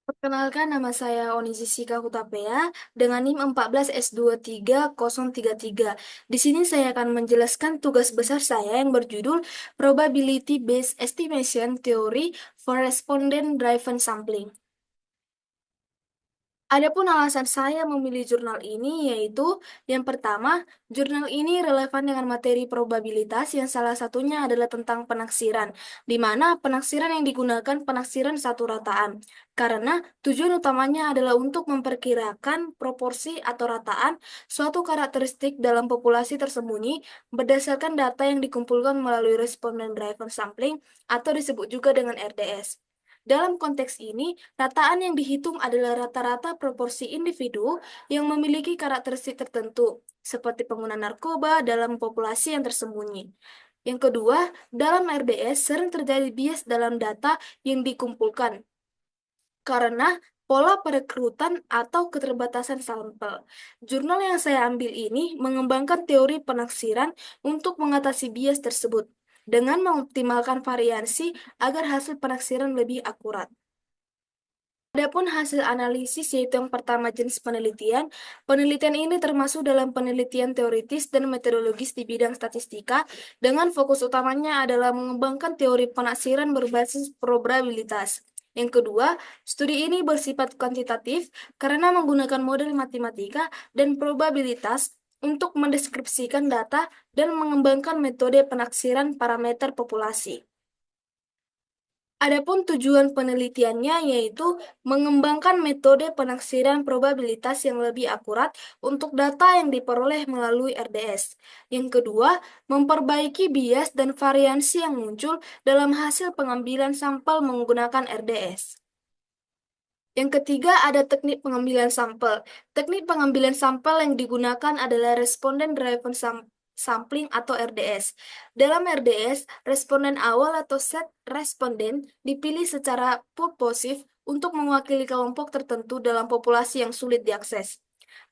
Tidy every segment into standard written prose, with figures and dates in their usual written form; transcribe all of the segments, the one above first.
Perkenalkan, nama saya Onisisika Hutapea dengan NIM 14S23033. Di sini saya akan menjelaskan tugas besar saya yang berjudul Probability Based Estimation Theory for Respondent Driven Sampling. Adapun alasan saya memilih jurnal ini yaitu yang pertama, jurnal ini relevan dengan materi probabilitas yang salah satunya adalah tentang penaksiran, di mana penaksiran yang digunakan penaksiran satu rataan. Karena tujuan utamanya adalah untuk memperkirakan proporsi atau rataan suatu karakteristik dalam populasi tersembunyi berdasarkan data yang dikumpulkan melalui Respondent Driven Sampling atau disebut juga dengan RDS. Dalam konteks ini, rataan yang dihitung adalah rata-rata proporsi individu yang memiliki karakteristik tertentu, seperti pengguna narkoba dalam populasi yang tersembunyi. Yang kedua, dalam RDS sering terjadi bias dalam data yang dikumpulkan karena pola perekrutan atau keterbatasan sampel. Jurnal yang saya ambil ini mengembangkan teori penaksiran untuk mengatasi bias tersebut dengan mengoptimalkan variasi agar hasil penaksiran lebih akurat. Adapun hasil analisis yaitu yang pertama jenis penelitian, penelitian ini termasuk dalam penelitian teoritis dan metodologis di bidang statistika dengan fokus utamanya adalah mengembangkan teori penaksiran berbasis probabilitas. Yang kedua, studi ini bersifat kuantitatif karena menggunakan model matematika dan probabilitas untuk mendeskripsikan data dan mengembangkan metode penaksiran parameter populasi. Adapun tujuan penelitiannya yaitu mengembangkan metode penaksiran probabilitas yang lebih akurat untuk data yang diperoleh melalui RDS. Yang kedua, memperbaiki bias dan variansi yang muncul dalam hasil pengambilan sampel menggunakan RDS. Yang ketiga, ada teknik pengambilan sampel. Teknik pengambilan sampel yang digunakan adalah Respondent Driven Sampling atau RDS. Dalam RDS, responden awal atau set responden dipilih secara purposif untuk mewakili kelompok tertentu dalam populasi yang sulit diakses.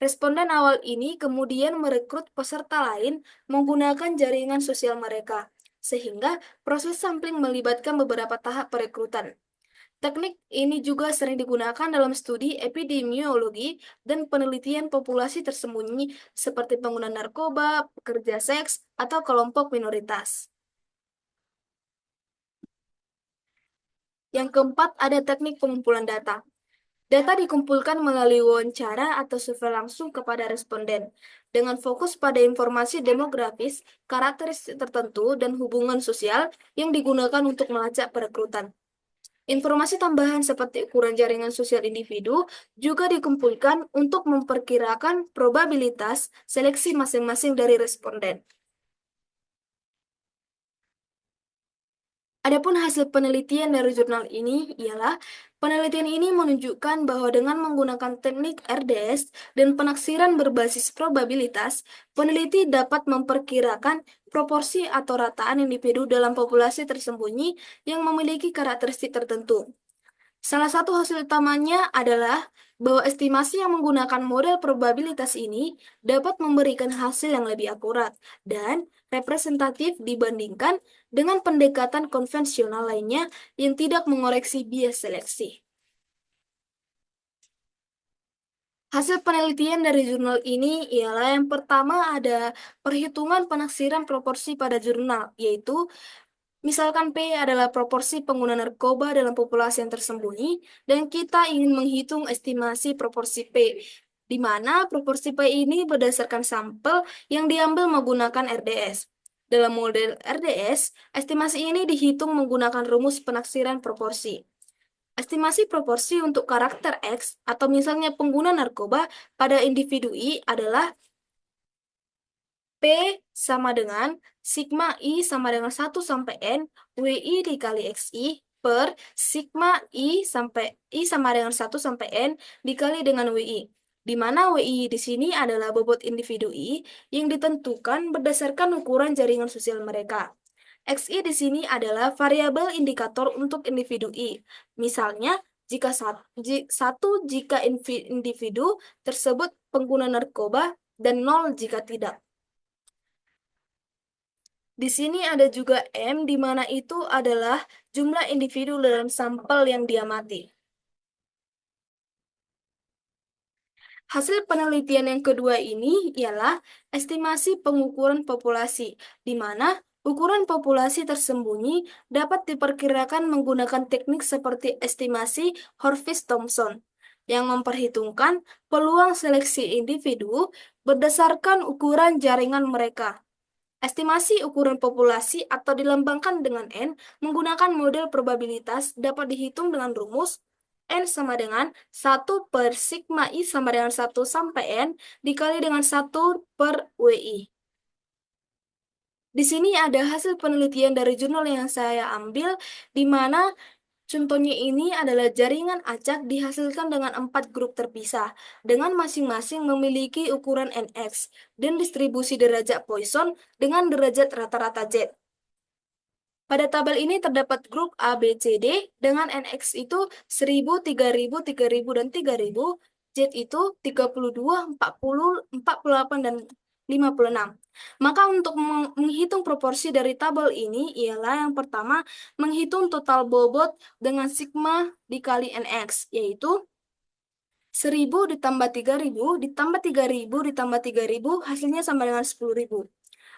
Responden awal ini kemudian merekrut peserta lain menggunakan jaringan sosial mereka, sehingga proses sampling melibatkan beberapa tahap perekrutan. Teknik ini juga sering digunakan dalam studi epidemiologi dan penelitian populasi tersembunyi seperti pengguna narkoba, pekerja seks, atau kelompok minoritas. Yang keempat, ada teknik pengumpulan data. Data dikumpulkan melalui wawancara atau survei langsung kepada responden, dengan fokus pada informasi demografis, karakteristik tertentu, dan hubungan sosial yang digunakan untuk melacak perekrutan. Informasi tambahan seperti ukuran jaringan sosial individu juga dikumpulkan untuk memperkirakan probabilitas seleksi masing-masing dari responden. Adapun hasil penelitian dari jurnal ini ialah penelitian ini menunjukkan bahwa dengan menggunakan teknik RDS dan penaksiran berbasis probabilitas, peneliti dapat memperkirakan proporsi atau rataan individu dalam populasi tersembunyi yang memiliki karakteristik tertentu. Salah satu hasil utamanya adalah bahwa estimasi yang menggunakan model probabilitas ini dapat memberikan hasil yang lebih akurat dan representatif dibandingkan dengan pendekatan konvensional lainnya yang tidak mengoreksi bias seleksi. Hasil penelitian dari jurnal ini ialah yang pertama ada perhitungan penaksiran proporsi pada jurnal, yaitu misalkan P adalah proporsi pengguna narkoba dalam populasi yang tersembunyi, dan kita ingin menghitung estimasi proporsi P, di mana proporsi P ini berdasarkan sampel yang diambil menggunakan RDS. Dalam model RDS, estimasi ini dihitung menggunakan rumus penaksiran proporsi. Estimasi proporsi untuk karakter X atau misalnya pengguna narkoba pada individu I adalah P sama dengan sigma I sama dengan 1 sampai N WI dikali XI per sigma I sama dengan 1 sampai N dikali dengan WI. Di mana WI di sini adalah bobot individu I yang ditentukan berdasarkan ukuran jaringan sosial mereka. XI di sini adalah variabel indikator untuk individu I. Misalnya, jika individu tersebut pengguna narkoba dan 0 jika tidak. Di sini ada juga M, di mana itu adalah jumlah individu dalam sampel yang diamati. Hasil penelitian yang kedua ini ialah estimasi pengukuran populasi, di mana ukuran populasi tersembunyi dapat diperkirakan menggunakan teknik seperti estimasi Horvitz-Thompson, yang memperhitungkan peluang seleksi individu berdasarkan ukuran jaringan mereka. Estimasi ukuran populasi atau dilambangkan dengan N menggunakan model probabilitas dapat dihitung dengan rumus N sama dengan 1/sigma I sama dengan 1 sampai N dikali dengan 1/WI. Di sini ada hasil penelitian dari jurnal yang saya ambil, di mana contohnya ini adalah jaringan acak dihasilkan dengan 4 grup terpisah, dengan masing-masing memiliki ukuran NX dan distribusi derajat Poisson dengan derajat rata-rata Z. Pada tabel ini terdapat grup A, B, C, D dengan NX itu 1000, 3000, 3000, dan 3000. Z itu 32, 40, 48, dan 56. Maka untuk menghitung proporsi dari tabel ini ialah yang pertama menghitung total bobot dengan sigma dikali NX, yaitu 1000 ditambah 3000 ditambah 3000 ditambah 3000 hasilnya sama dengan 10.000.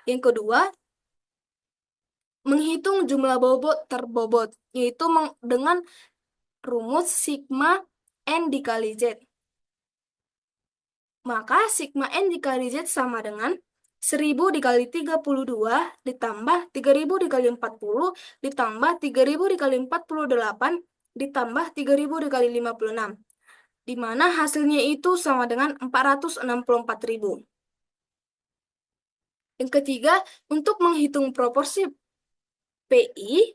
Yang kedua, menghitung jumlah bobot terbobot, yaitu dengan rumus sigma N dikali Z. Maka sigma N dikali Z sama dengan 1000 dikali 32 ditambah 3000 dikali 40 ditambah 3000 dikali 48 ditambah 3000 dikali 56, di mana hasilnya itu sama dengan 464.000. Yang ketiga, untuk menghitung proporsi PI,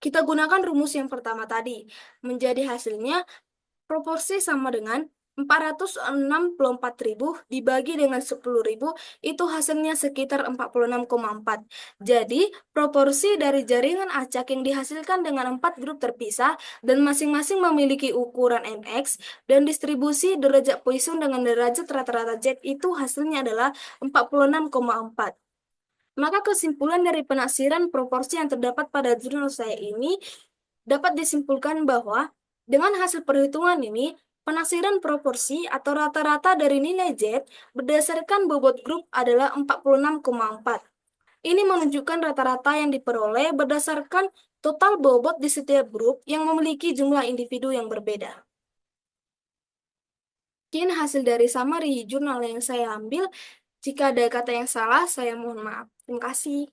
kita gunakan rumus yang pertama tadi. Menjadi hasilnya proporsi sama dengan 464.000 dibagi dengan 10.000, itu hasilnya sekitar 46,4. Jadi, proporsi dari jaringan acak yang dihasilkan dengan 4 grup terpisah dan masing-masing memiliki ukuran NX dan distribusi derajat Poisson dengan derajat rata-rata Z itu hasilnya adalah 46,4. Maka kesimpulan dari penaksiran proporsi yang terdapat pada jurnal saya ini dapat disimpulkan bahwa dengan hasil perhitungan ini, penaksiran proporsi atau rata-rata dari nilai Z berdasarkan bobot grup adalah 46,4. Ini menunjukkan rata-rata yang diperoleh berdasarkan total bobot di setiap grup yang memiliki jumlah individu yang berbeda. Mungkin hasil dari summary jurnal yang saya ambil. Jika ada kata yang salah, saya mohon maaf. Terima kasih.